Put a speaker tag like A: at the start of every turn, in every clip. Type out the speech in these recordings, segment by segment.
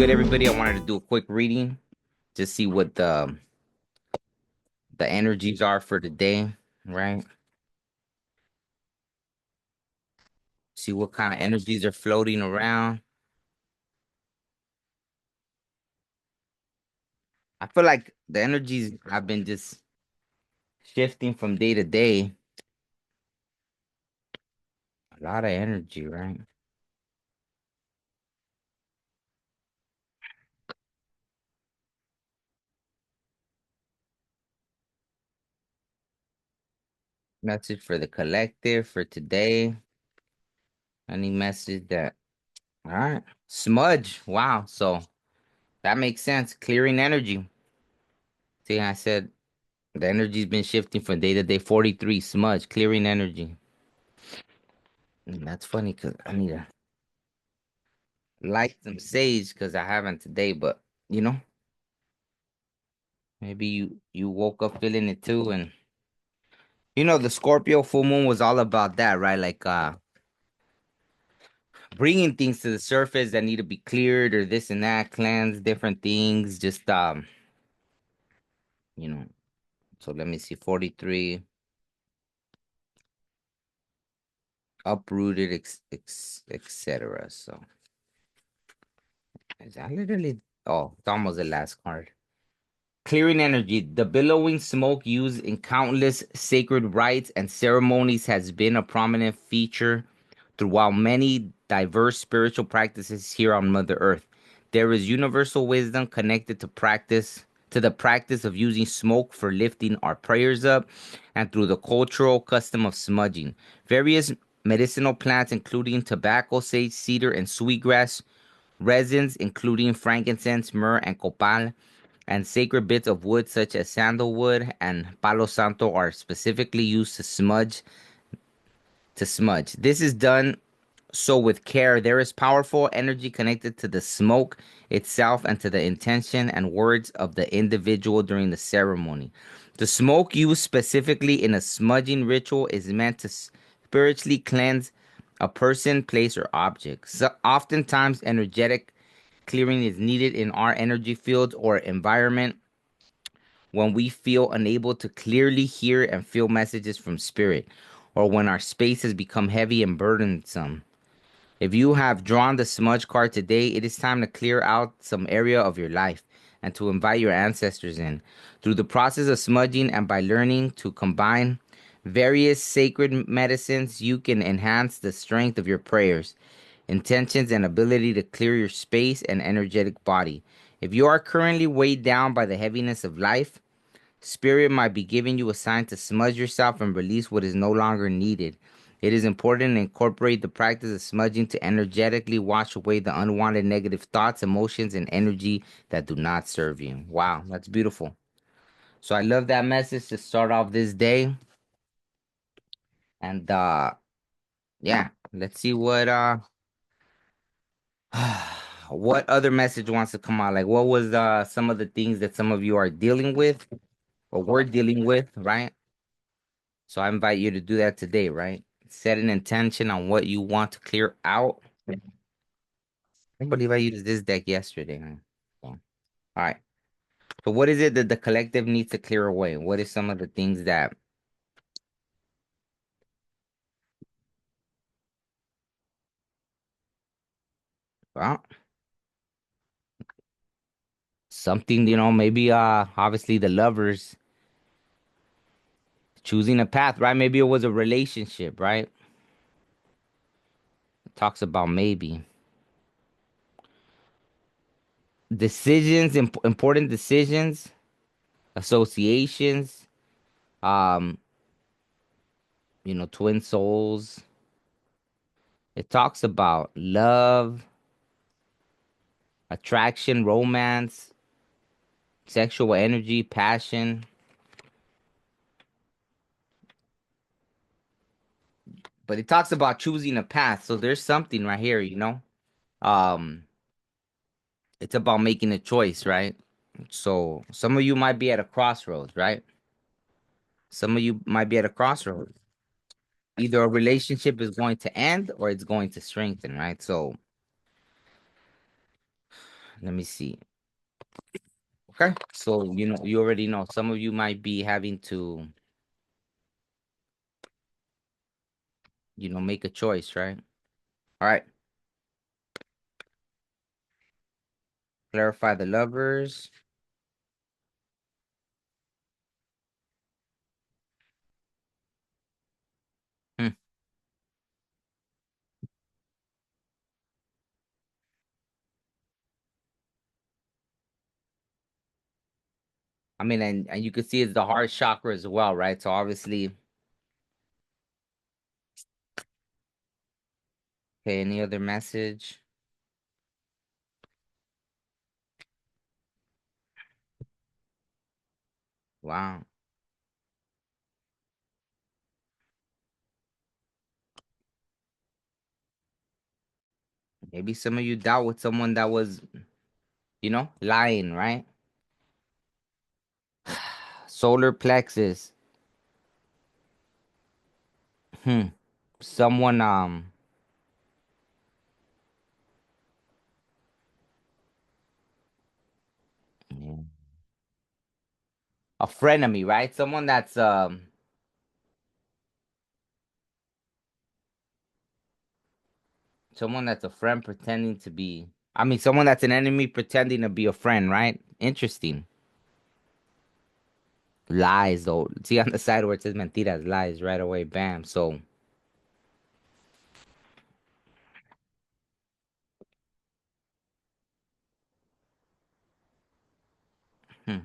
A: good, everybody? I wanted to do a quick reading to see what the energies are for the day, right? See what kind of energies are floating around. I feel like the energies have been just shifting from day to day. A lot of energy, right? Message for the collective for today. Any message that, all right. Smudge. Wow. So that makes sense. Clearing energy. See, I said the energy's been shifting from day to day. 43, smudge, clearing energy. That's funny because I need to light some sage because I haven't today, but you know, maybe you woke up feeling it too, and the Scorpio full moon was all about that, right? Like bringing things to the surface that need to be cleared or this and that, cleanse different things, just you know. So let me see, 43 uprooted, etc. So is that literally? Oh, it's almost the last card. Clearing energy. The billowing smoke used in countless sacred rites and ceremonies has been a prominent feature throughout many diverse spiritual practices here on Mother Earth. There is universal wisdom connected to the practice of using smoke for lifting our prayers up and through the cultural custom of smudging. Various medicinal plants including tobacco, sage, cedar, and sweetgrass, resins including frankincense, myrrh, and copal, and sacred bits of wood such as sandalwood and palo santo are specifically used to smudge. This is done so with care. There is powerful energy connected to the smoke itself and to the intention and words of the individual during the ceremony. The smoke used specifically in a smudging ritual is meant to spiritually cleanse a person, place, or object. So oftentimes, energetic clearing is needed in our energy fields or environment when we feel unable to clearly hear and feel messages from spirit, or when our space has become heavy and burdensome. If you have drawn the smudge card today, it is time to clear out some area of your life and to invite your ancestors in. Through the process of smudging and by learning to combine various sacred medicines, you can enhance the strength of your prayers, intentions, and ability to clear your space and energetic body. If you are currently weighed down by the heaviness of life, Spirit might be giving you a sign to smudge yourself and release what is no longer needed. It is important to incorporate the practice of smudging to energetically wash away the unwanted negative thoughts, emotions, and energy that do not serve you. Wow, that's beautiful. So I love that message to start off this day. And yeah, let's see what other message wants to come out. Like what was some of the things that some of you are dealing with or were dealing with, right? So I invite you to do that today, right? Set an intention on what you want to clear out. I can't believe I used this deck yesterday, man. So, all right. So what is it that the collective needs to clear away? What is some of the things that well, something, maybe obviously the lovers choosing a path, right? Maybe it was a relationship, right? It talks about maybe decisions, important decisions, associations, um, twin souls. It talks about love, attraction, romance, sexual energy, passion. But it talks about choosing a path. So there's something right here. Um, it's about making a choice, right? So some of you might be at a crossroads, right? Some of you might be at a crossroads. Either a relationship is going to end or it's going to strengthen, right? So Let me see. Okay. So, you already know. Some of you might be having to, make a choice, right? All right. Clarify the lovers. Hmm. I mean, and you can see it's the heart chakra as well, right? So obviously, okay, any other message? Wow. Maybe some of you dealt with someone that was, lying, right? Solar plexus. Hmm. Someone, yeah, a frenemy, right? Someone that's a friend pretending to be. I mean, someone that's an enemy pretending to be a friend, right? Interesting. Lies, though. See on the side where it says mentiras, lies, right away, bam. So, hmm.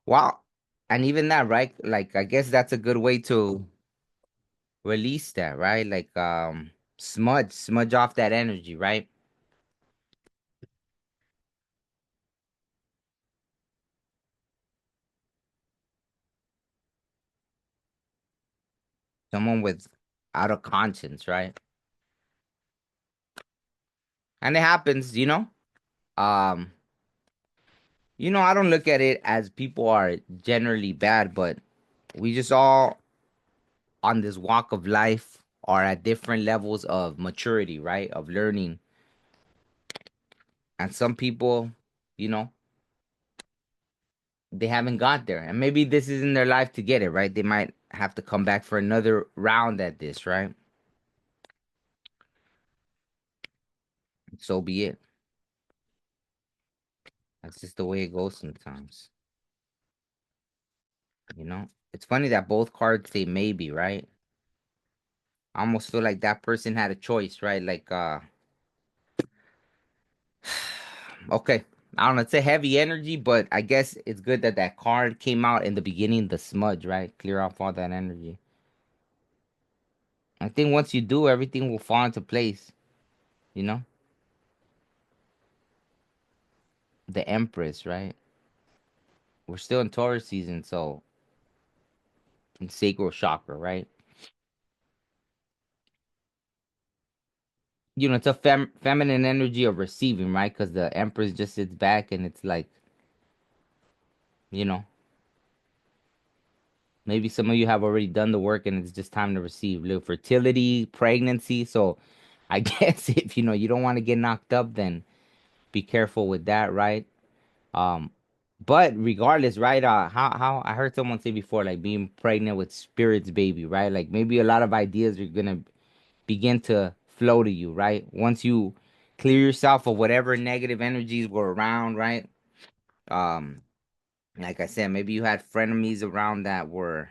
A: Wow. And even that, right? Like, I guess that's a good way to release that, right? Like, smudge off that energy, right? Someone with out of conscience, right? And it happens, Um, I don't look at it as people are generally bad, but we just all on this walk of life are at different levels of maturity, right? Of learning. And some people, you know, they haven't got there. And maybe this isn't their life to get it, right? They might have to come back for another round at this, right? So be it. That's just the way it goes sometimes, you know? It's funny that both cards say maybe, right? I almost feel like that person had a choice, right? Like, okay. I don't know. It's a heavy energy, but I guess it's good that that card came out in the beginning, the smudge, right? Clear off all that energy. I think once you do, everything will fall into place, you know? The Empress, right? We're still in Taurus season, so in sacral chakra, right? It's a feminine energy of receiving, right? Because the Empress just sits back and it's like, you know, maybe some of you have already done the work and it's just time to receive. Little fertility, pregnancy. So I guess if you don't want to get knocked up, then be careful with that, right? Um, but regardless, right? How I heard someone say before, like being pregnant with spirits, baby, right? Like maybe a lot of ideas are gonna begin to flow to you, right? Once you clear yourself of whatever negative energies were around, right? Um, like I said, maybe you had frenemies around that were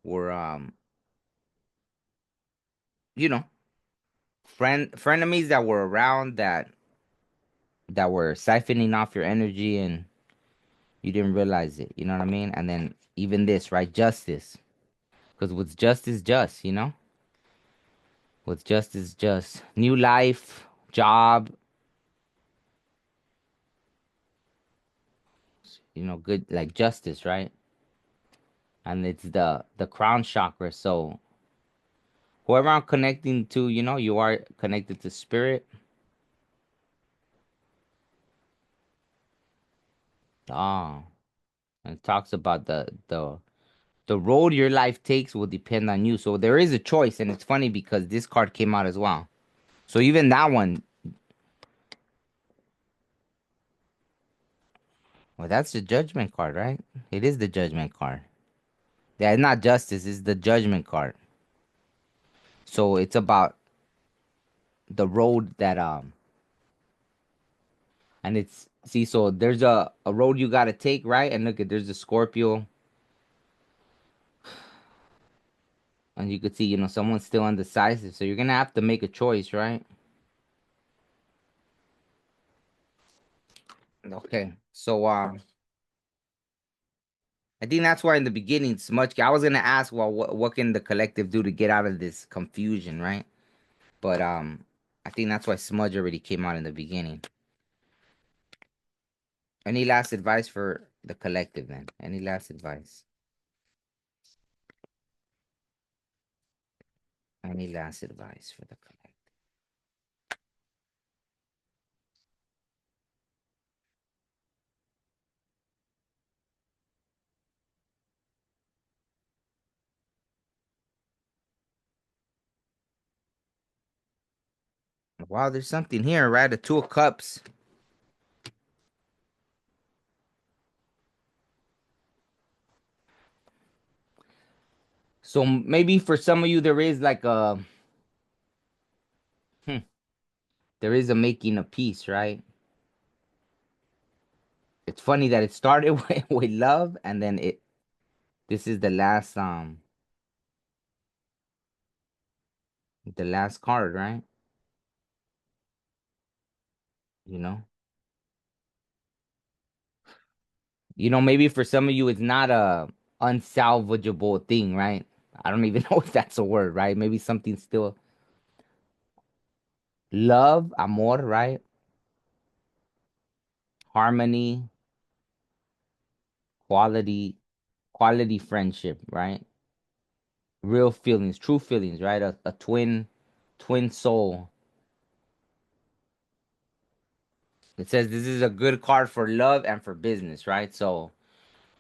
A: you know, frenemies that were around that were siphoning off your energy and you didn't realize it. You know what I mean? And then even this, right? Justice. Because what's just is just, you know? What's just is just. New life, job, good like justice, right? And it's the crown chakra. So whoever I'm connecting to, you are connected to spirit. Ah, and it talks about the road your life takes will depend on you. So there is a choice, and it's funny because this card came out as well. So even that one, Well, that's the judgment card, right? It is the judgment card. Yeah, it's not justice, it's the judgment card. So it's about the road that and it's see, so there's a road you gotta take, right? And look at there's a Scorpio, and you could see, someone's still undecisive. So you're gonna have to make a choice, right? Okay. So I think that's why in the beginning, Smudge. I was gonna ask, well, what can the collective do to get out of this confusion, right? But I think that's why Smudge already came out in the beginning. Any last advice for the collective, then? Any last advice? Any last advice for the collective? Wow, there's something here, right? The Two of Cups. So maybe for some of you, there is like hmm, there is a making a peace, right? It's funny that it started with love, and then this is the last card, right? You know, maybe for some of you, it's not a unsalvageable thing, right? I don't even know if that's a word, right? Maybe something still love, amor, right? Harmony, quality, quality friendship, right? Real feelings, true feelings, right? A twin soul. It says this is a good card for love and for business, right? So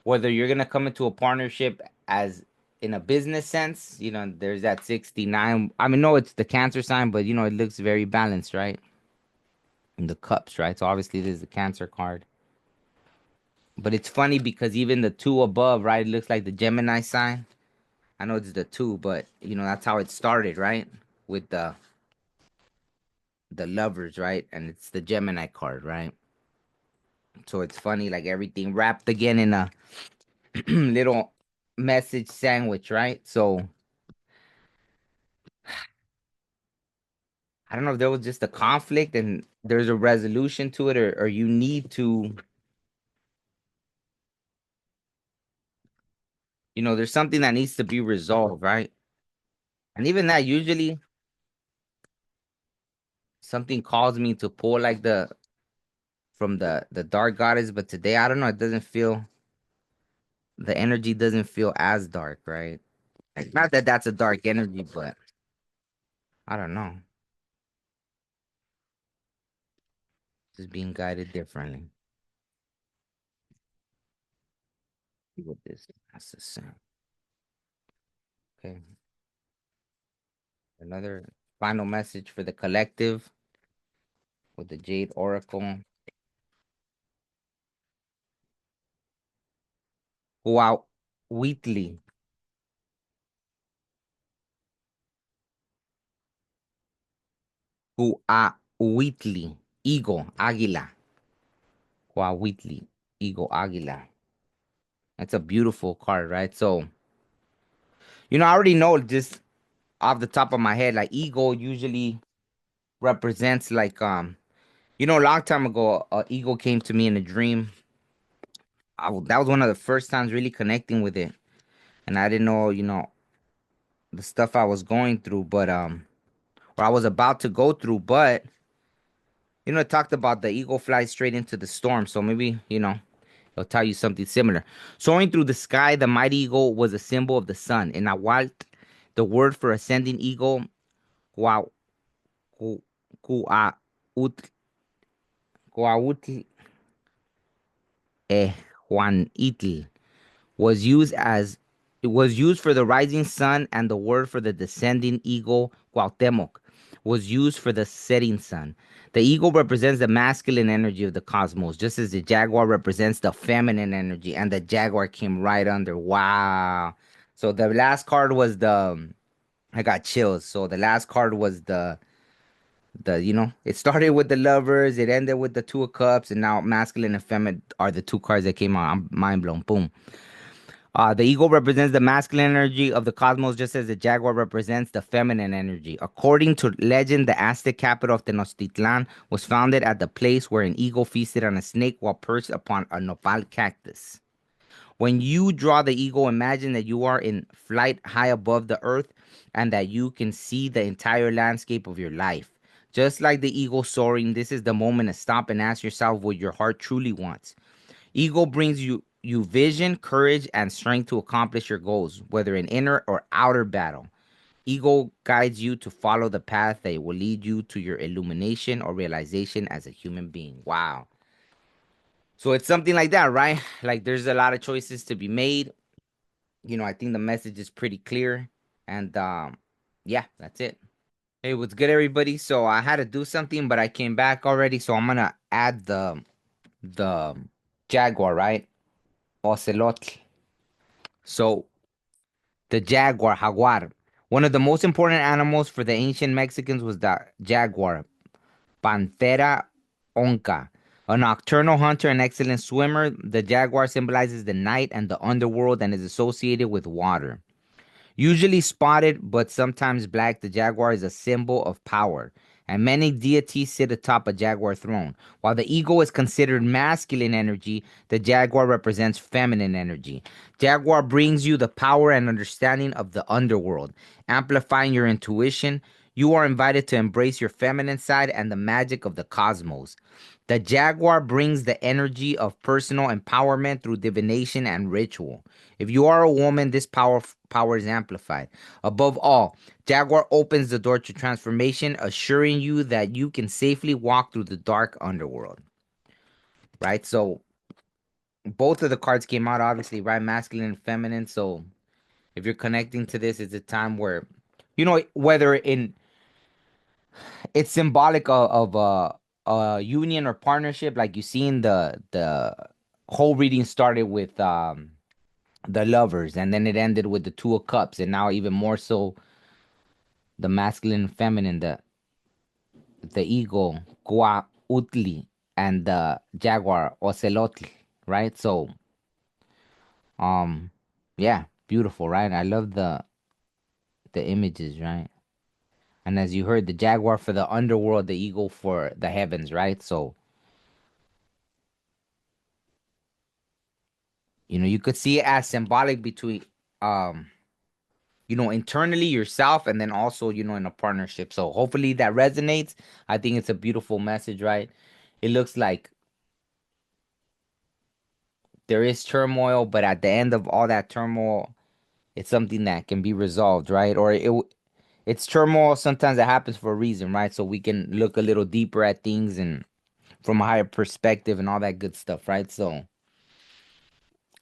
A: whether you're gonna come into a partnership as in a business sense, there's that 69. I mean, no, it's the Cancer sign, but it looks very balanced, right? In the cups, right? So obviously this is the Cancer card. But it's funny because even the two above, right? It looks like the Gemini sign. I know it's the two, but that's how it started, right? With the lovers, right? And it's the Gemini card, right? So it's funny, like everything wrapped again in a little message sandwich, right? So I don't know if there was just a conflict and there's a resolution to it, or you need to, there's something that needs to be resolved, right? And even that, usually something calls me to pull like from the dark goddess, but today I don't know, it doesn't feel the energy doesn't feel as dark, right? Like, not that that's a dark energy, but I don't know, just being guided differently. See what this has to say. Okay, another final message for the collective with the Jade Oracle. Wow, Wheatley. Wheatley. Eagle, Águila. Wheatley. Eagle, Águila. That's a beautiful card, right? So, I already know just off the top of my head, like eagle usually represents like a long time ago, eagle came to me in a dream. That was one of the first times really connecting with it, and I didn't know, the stuff I was going through, but or I was about to go through, but it talked about the eagle flies straight into the storm, so maybe it'll tell you something similar. Soaring through the sky, the mighty eagle was a symbol of the sun. In Nahuatl, the word for ascending eagle, Kua- Ku- Kuautl, Kuautl, Juanitl, was used as it was used for the rising sun and the word for the descending eagle, Cuauhtémoc, was used for the setting sun. The eagle represents the masculine energy of the cosmos, just as the jaguar represents the feminine energy, and the jaguar came right under. Wow. So the last card was I got chills. So the last card was it started with the lovers, it ended with the two of cups, and now masculine and feminine are the two cards that came out. I'm mind blown. Boom. The eagle represents the masculine energy of the cosmos, just as the jaguar represents the feminine energy. According to legend, the Aztec capital of Tenochtitlan was founded at the place where an eagle feasted on a snake while perched upon a nopal cactus. When you draw the eagle, imagine that you are in flight high above the earth and that you can see the entire landscape of your life. Just like the eagle soaring, this is the moment to stop and ask yourself what your heart truly wants. Eagle brings you vision, courage, and strength to accomplish your goals, whether in inner or outer battle. Eagle guides you to follow the path that will lead you to your illumination or realization as a human being. Wow. So it's something like that, right? Like there's a lot of choices to be made. I think the message is pretty clear. And yeah, that's it. Hey, what's good, everybody? So I had to do something, but I came back already. So I'm gonna add the jaguar, right? Ocelotl. So the jaguar. One of the most important animals for the ancient Mexicans was the jaguar, Panthera onca. A nocturnal hunter and excellent swimmer, the jaguar symbolizes the night and the underworld and is associated with water. Usually spotted, but sometimes black, the jaguar is a symbol of power, and many deities sit atop a jaguar throne. While the eagle is considered masculine energy, the jaguar represents feminine energy. Jaguar brings you the power and understanding of the underworld, amplifying your intuition. You are invited to embrace your feminine side and the magic of the cosmos. The jaguar brings the energy of personal empowerment through divination and ritual. If you are a woman, this power is amplified. Above all, jaguar opens the door to transformation, assuring you that you can safely walk through the dark underworld. Right? So both of the cards came out, obviously, right? Masculine and feminine. So if you're connecting to this, it's a time where, whether it's symbolic of a union or partnership, like you see in the whole reading started with the lovers, and then it ended with the two of cups, and now even more so the masculine and feminine, the eagle Utli, and the jaguar Ocelotl, right? So yeah, beautiful, right? I love the images, right? And as you heard, the jaguar for the underworld, the eagle for the heavens, right? So you could see it as symbolic between um internally yourself, and then also in a partnership. So hopefully that resonates. I think it's a beautiful message, right? It looks like there is turmoil, but at the end of all that turmoil, it's something that can be resolved, right? Or it's turmoil sometimes that happens for a reason, right? So we can look a little deeper at things and from a higher perspective and all that good stuff, right? So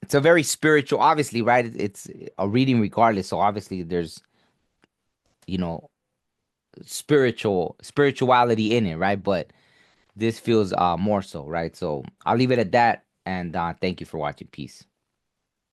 A: it's a very spiritual, obviously, right? It's a reading regardless. So obviously there's, you know, spirituality in it, right? But this feels more so, right? So I'll leave it at that, and thank you for watching. Peace.